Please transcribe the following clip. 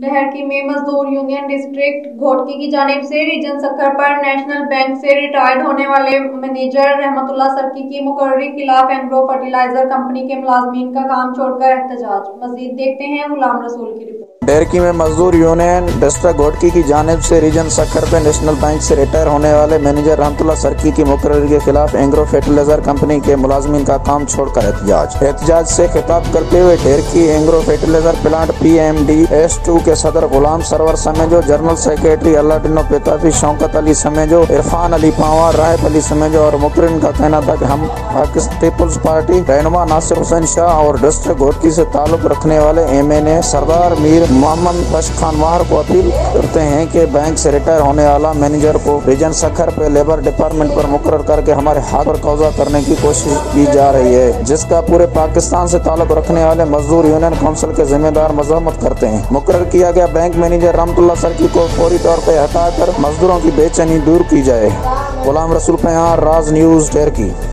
लहरकी में मजदूर union district Ghotki की जानिब से रीजन सक्खर पर नेशनल बैंक से रिटायर्ड होने वाले मैनेजर रहमतुल्लाह सर्की की मुकर्ररी खिलाफ एग्रो फर्टिलाइजर कंपनी के मुलाजमीन का काम छोड़कर एहतजाज। मजीद देखते हैं गुलाम रसूल की रिपोर्ट। लहरकी में मजदूर यूनियन डिस्ट्रिक्ट घोटकी की जानिब से रीजन सक्खर पे नेशनल बैंक से रिटायर होने वाले मैनेजर रहमतुल्लाह सर्की की मुकर्ररी के खिलाफ एग्रो फर्टिलाइजर कंपनी के मुलाजमीन का काम छोड़कर एहतजाज से खिताब करते हुए Laharki agro fertiliser plant PMDS2 के सदर गुलाम सरवर समेजो, जनरल सेक्रेटरी अल्लाडिनो पेताफी, शौकत अली समेजो, इरफान अली पावा, राहब अली समेजो और मुकर्रिन का कहना था कि हम पीपल्स पार्टी रहनुमा नासिर हुसैन शाह और डिस्ट्रिक्ट घोटकी से ताल्लुक रखने वाले MNA सरदार मीर मोहम्मद बश खान माहर को अपील करते हैं कि बैंक से रिटायर होने वाला मैनेजर को रीजन सक्खर पे लेबर डिपार्टमेंट पर मुकर्रर करके हमारे हाथ पर कब्जा करने की कोशिश की जा रही है, जिसका पूरे पाकिस्तान से ताल्लुक रखने वाले मजदूर यूनियन काउंसिल के जिम्मेदार मजम्मत करते हैं। मुकर्रर किया गया बैंक मैनेजर रहमतुल्लाह सर्की को फौरी तौर पर हटाकर मजदूरों की बेचैनी दूर की जाए। गुलाम रसूल पे राज न्यूज़ लहरकी।